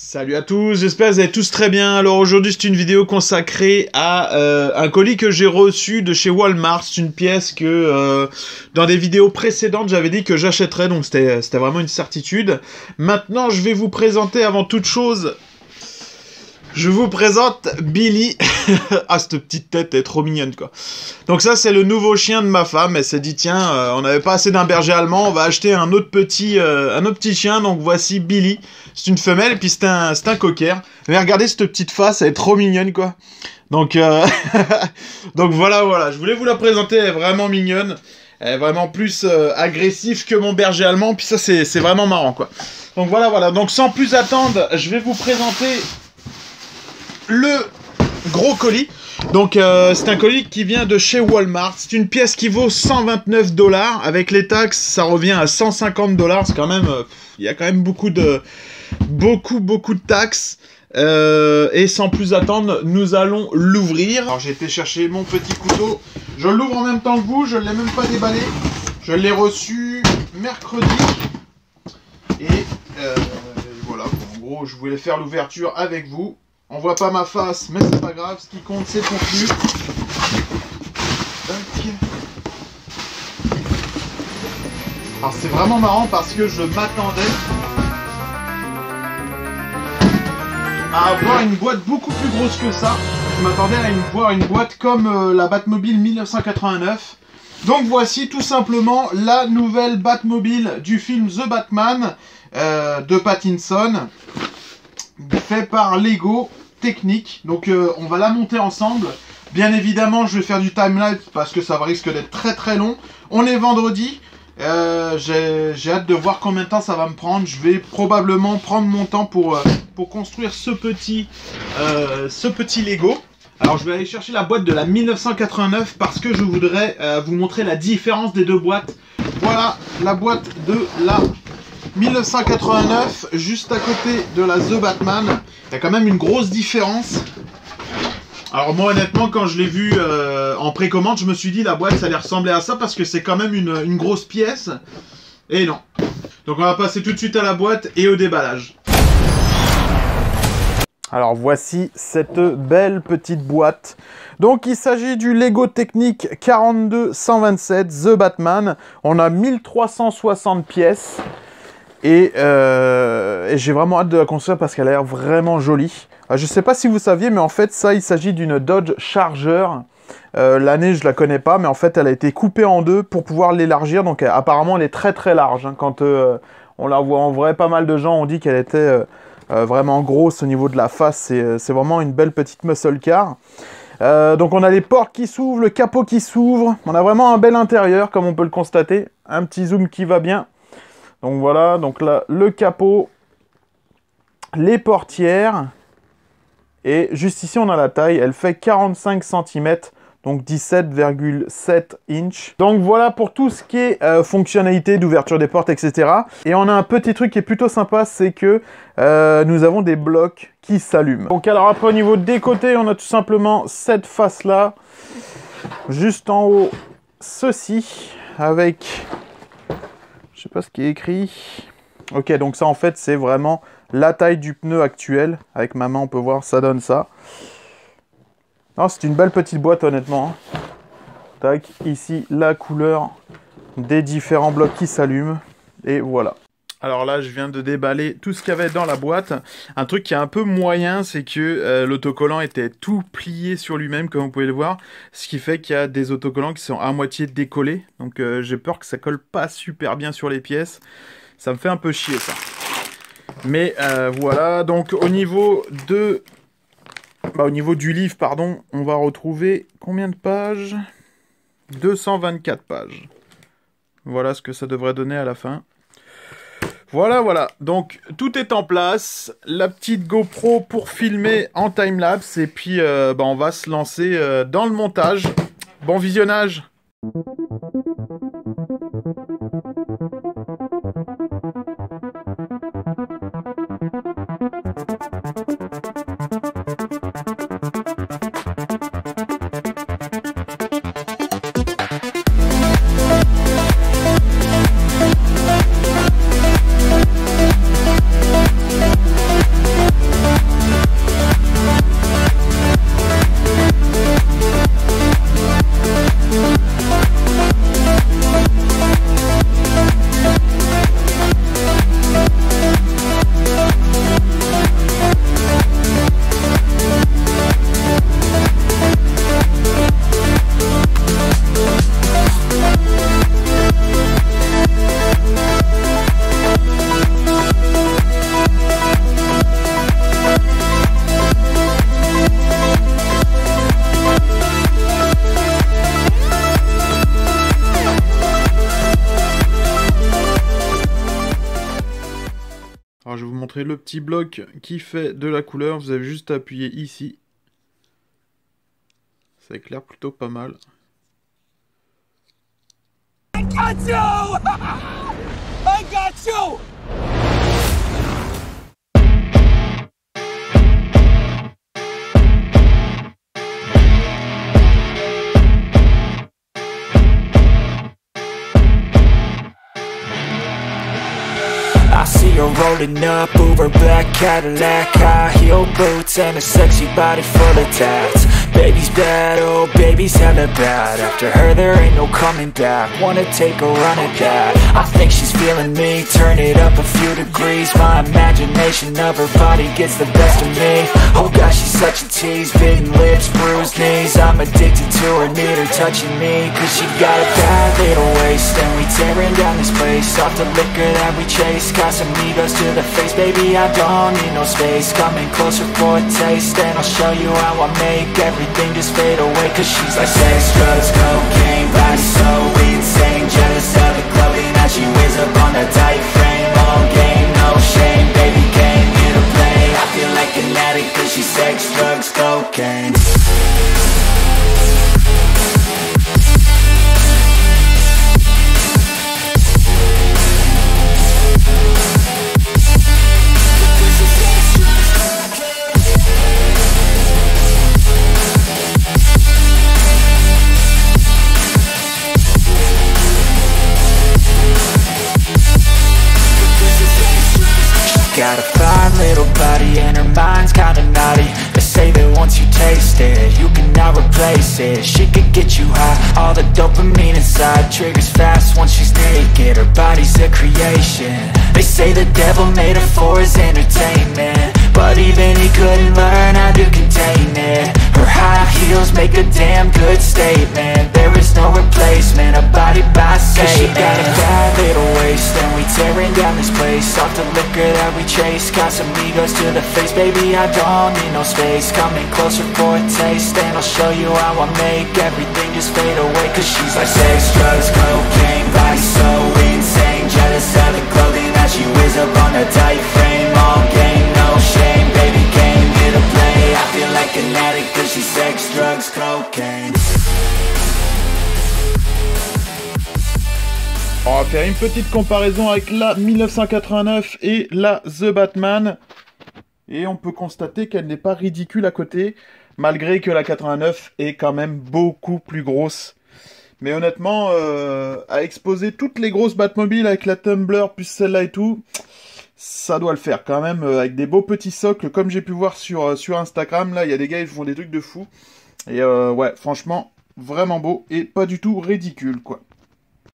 Salut à tous, j'espère que vous allez tous très bien. Alors aujourd'hui c'est une vidéo consacrée à un colis que j'ai reçu de chez Walmart. C'est une pièce que dans des vidéos précédentes j'avais dit que j'achèterais, donc c'était vraiment une certitude. Maintenant je vais vous présenter avant toute chose, je vous présente Billy. Ah, cette petite tête est trop mignonne quoi. Donc ça c'est le nouveau chien de ma femme. Elle s'est dit tiens, on n'avait pas assez d'un berger allemand, on va acheter un autre petit chien. Donc voici Billy. C'est une femelle et puis c'est un cocker. Mais regardez cette petite face, elle est trop mignonne quoi. Donc donc voilà, je voulais vous la présenter, elle est vraiment mignonne. Elle est vraiment plus agressive que mon berger allemand. Puis ça c'est vraiment marrant quoi. Donc voilà. Donc sans plus attendre, je vais vous présenter le gros colis. Donc c'est un colis qui vient de chez Walmart. C'est une pièce qui vaut 129 $. Avec les taxes, ça revient à 150 $. C'est quand même, il y a quand même beaucoup de taxes. Et sans plus attendre, nous allons l'ouvrir. Alors j'ai été chercher mon petit couteau. Je l'ouvre en même temps que vous. Je ne l'ai même pas déballé. Je l'ai reçu mercredi. Et voilà. Bon, en gros, je voulais faire l'ouverture avec vous. On voit pas ma face, mais c'est pas grave, ce qui compte c'est le contenu. Okay. Alors c'est vraiment marrant parce que je m'attendais à avoir une boîte beaucoup plus grosse que ça. Je m'attendais à voir une boîte comme la Batmobile 1989. Donc voici tout simplement la nouvelle Batmobile du film The Batman de Pattinson. Fait par Lego Technic. Donc on va la monter ensemble. Bien évidemment je vais faire du timelapse parce que ça risque d'être très long. On est vendredi. J'ai hâte de voir combien de temps ça va me prendre. Je vais probablement prendre mon temps pour construire ce petit Lego. Alors je vais aller chercher la boîte de la 1989 parce que je voudrais vous montrer la différence des deux boîtes. Voilà la boîte de la 1989, juste à côté de la The Batman. Il y a quand même une grosse différence. Alors moi honnêtement quand je l'ai vu en précommande, je me suis dit la boîte ça allait ressembler à ça parce que c'est quand même une grosse pièce. Et non. Donc on va passer tout de suite à la boîte et au déballage. Alors voici cette belle petite boîte. Donc il s'agit du Lego Technic 42127 The Batman. On a 1360 pièces. Et j'ai vraiment hâte de la construire parce qu'elle a l'air vraiment jolie. Je ne sais pas si vous saviez, mais en fait, ça, il s'agit d'une Dodge Charger. L'année, je ne la connais pas, mais en fait, elle a été coupée en deux pour pouvoir l'élargir. Donc, apparemment, elle est très large. Hein. Quand on la voit en vrai, pas mal de gens ont dit qu'elle était vraiment grosse au niveau de la face. C'est vraiment une belle petite muscle car. Donc, on a les portes qui s'ouvrent, le capot qui s'ouvre. On a vraiment un bel intérieur, comme on peut le constater. Un petit zoom qui va bien. Donc voilà, donc là, le capot, les portières, et juste ici, on a la taille, elle fait 45 cm, donc 17,7 inches. Donc voilà pour tout ce qui est fonctionnalité d'ouverture des portes, etc. Et on a un petit truc qui est plutôt sympa, c'est que nous avons des blocs qui s'allument. Donc alors après, au niveau des côtés, on a tout simplement cette face-là, juste en haut, ceci, avec... Je sais pas ce qui est écrit. Ok, donc ça en fait c'est vraiment la taille du pneu actuel. Avec ma main on peut voir, ça donne ça. C'est une belle petite boîte honnêtement. Tac, ici la couleur des différents blocs qui s'allument. Et voilà. Alors là je viens de déballer tout ce qu'il y avait dans la boîte. Un truc qui est un peu moyen, c'est que l'autocollant était tout plié sur lui-même comme vous pouvez le voir. Ce qui fait qu'il y a des autocollants qui sont à moitié décollés. Donc j'ai peur que ça colle pas super bien sur les pièces. Ça me fait un peu chier ça. Mais voilà, donc au niveau du livre, pardon, on va retrouver combien de pages? 224 pages. Voilà ce que ça devrait donner à la fin. Voilà, donc tout est en place, la petite GoPro pour filmer en timelapse, et puis on va se lancer dans le montage. Bon visionnage! montrer le petit bloc qui fait de la couleur. Vous avez juste à appuyer ici. Ça éclaire plutôt pas mal. I got you! I got you! I see her rolling up, Uber black Cadillac, high heel boots and a sexy body full of tats. Baby's bad, oh baby's hella bad. After her there ain't no coming back. Wanna take a run at that. I think she's feeling me, turn it up a few degrees. My imagination of her body gets the best of me. Oh gosh, she's such a tease, bitten lips, bruised knees. I'm addicted to her, need her touching me. Cause she got a bad little waist, and we tearing down this place. Off the liquor that we chase, Casamigos to the face. Baby, I don't need no space. Coming closer for a taste, and I'll show you how I make everything just fade away. Cause she's like sex, drugs, cocaine, body so insane. Jealous of the clothing that she wears up on a tight frame. All game, no shame, baby came here to play. I feel like an addict cause she's sex, drugs, cocaine. Got a fine little body and her mind's kinda naughty. They say that once you taste it, you cannot replace it. She could get you high, all the dopamine inside triggers fast once she's naked. Her body's a creation. They say the devil made her for his entertainment, but even he couldn't learn how to contain it. Her high heels make a damn good statement. There is no replacement, a body by Satan. Cause she got a bad little waist, and we tearing down this place. Off the liquor that we chase, Casamigos to the face. Baby, I don't need no space. Coming closer for a taste, and I'll show you how I make everything just fade away. Cause she's like sex, drugs, cocaine, body so insane. Jealous of the clothing that she wears up on a tight frame. All game, no shame, baby came here to play. I feel like an addict cause she's sex, drugs, cocaine. On va faire une petite comparaison avec la 1989 et la The Batman. Et on peut constater qu'elle n'est pas ridicule à côté, malgré que la 89 est quand même beaucoup plus grosse. Mais honnêtement, à exposer toutes les grosses Batmobiles avec la Tumbler, plus celle-là et tout, ça doit le faire quand même, avec des beaux petits socles, comme j'ai pu voir sur Instagram. Là, il y a des gars, ils font des trucs de fou. Et ouais, franchement, vraiment beau et pas du tout ridicule, quoi.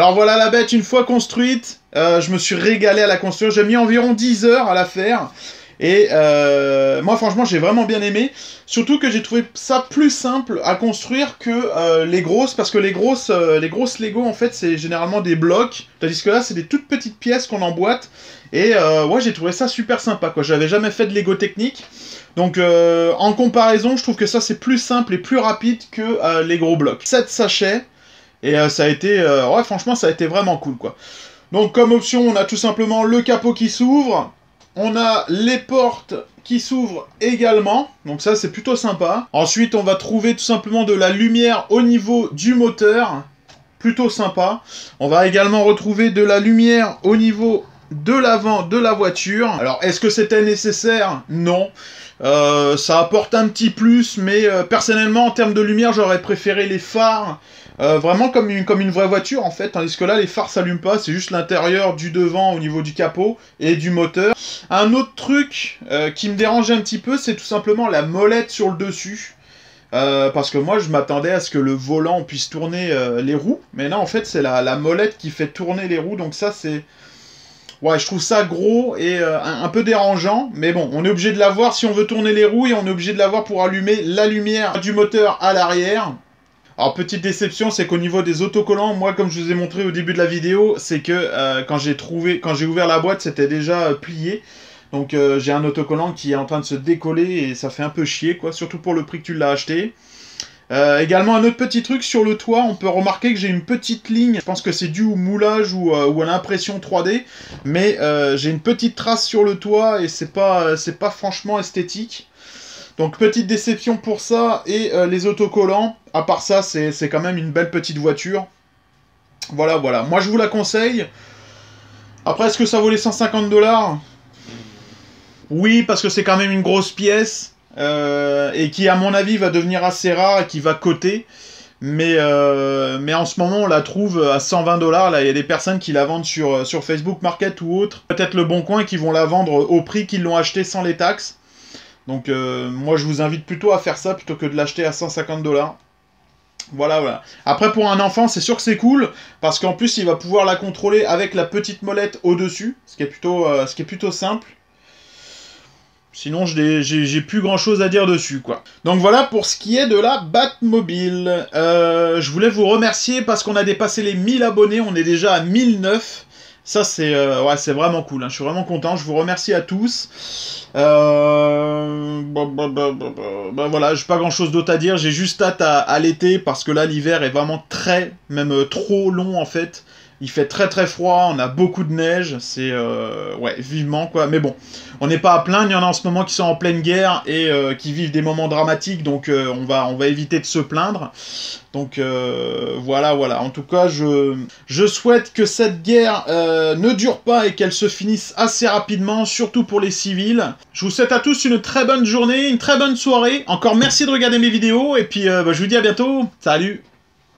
Alors voilà la bête, une fois construite, je me suis régalé à la construire. J'ai mis environ 10 heures à la faire. Et moi franchement j'ai vraiment bien aimé. Surtout que j'ai trouvé ça plus simple à construire que les grosses. Parce que les grosses Lego en fait c'est généralement des blocs. Tandis que là c'est des toutes petites pièces qu'on emboîte. Et ouais j'ai trouvé ça super sympa quoi. J'avais jamais fait de Lego technique. Donc en comparaison je trouve que ça c'est plus simple et plus rapide que les gros blocs. 7 sachets. Et ça a été, ouais franchement ça a été vraiment cool quoi. Donc comme option on a tout simplement le capot qui s'ouvre. On a les portes qui s'ouvrent également. Donc ça c'est plutôt sympa. Ensuite on va trouver tout simplement de la lumière au niveau du moteur. Plutôt sympa. On va également retrouver de la lumière au niveau de l'avant de la voiture. Alors est-ce que c'était nécessaire? Non. Ça apporte un petit plus, mais personnellement en termes de lumière j'aurais préféré les phares. Vraiment comme une vraie voiture en fait, tandis que là les phares s'allument pas, c'est juste l'intérieur du devant au niveau du capot et du moteur. Un autre truc qui me dérange un petit peu, c'est tout simplement la molette sur le dessus. Parce que moi je m'attendais à ce que le volant puisse tourner les roues, mais non en fait c'est la molette qui fait tourner les roues, donc ça c'est... Ouais, je trouve ça gros et un peu dérangeant, mais bon, on est obligé de l'avoir si on veut tourner les roues et on est obligé de l'avoir pour allumer la lumière du moteur à l'arrière. Alors, petite déception, c'est qu'au niveau des autocollants, moi, comme je vous ai montré au début de la vidéo, c'est que quand j'ai ouvert la boîte, c'était déjà plié. Donc, j'ai un autocollant qui est en train de se décoller et ça fait un peu chier, quoi, surtout pour le prix que tu l'as acheté. Également un autre petit truc sur le toit, on peut remarquer que j'ai une petite ligne, je pense que c'est dû au moulage ou à l'impression 3D, mais j'ai une petite trace sur le toit et c'est pas franchement esthétique. Donc petite déception pour ça, et les autocollants, à part ça c'est quand même une belle petite voiture. Voilà, voilà, moi je vous la conseille. Après, est-ce que ça vaut les 150 $? Oui, parce que c'est quand même une grosse pièce. Et qui à mon avis va devenir assez rare et qui va coter, mais en ce moment on la trouve à 120 $. Là il y a des personnes qui la vendent sur Facebook Market ou autre, peut-être Le Bon Coin, qui vont la vendre au prix qu'ils l'ont acheté sans les taxes. Donc moi je vous invite plutôt à faire ça plutôt que de l'acheter à 150 $. Voilà, voilà. Après, pour un enfant, c'est sûr que c'est cool, parce qu'en plus il va pouvoir la contrôler avec la petite molette au dessus, ce qui est plutôt simple. Sinon, j'ai plus grand chose à dire dessus, quoi. Donc voilà pour ce qui est de la Batmobile. Je voulais vous remercier parce qu'on a dépassé les 1000 abonnés, on est déjà à 1009. Ça, c'est ouais, c'est vraiment cool, hein. Je suis vraiment content, je vous remercie à tous. Voilà, j'ai pas grand chose d'autre à dire, j'ai juste hâte à l'été, parce que là, l'hiver est vraiment même trop long, en fait. Il fait très très froid, on a beaucoup de neige, c'est... ouais, vivement, quoi. Mais bon, on n'est pas à plaindre, il y en a en ce moment qui sont en pleine guerre et qui vivent des moments dramatiques, donc on va éviter de se plaindre. Donc voilà, voilà. En tout cas, je souhaite que cette guerre ne dure pas et qu'elle se finisse assez rapidement, surtout pour les civils. Je vous souhaite à tous une très bonne journée, une très bonne soirée. Encore merci de regarder mes vidéos, et puis je vous dis à bientôt. Salut!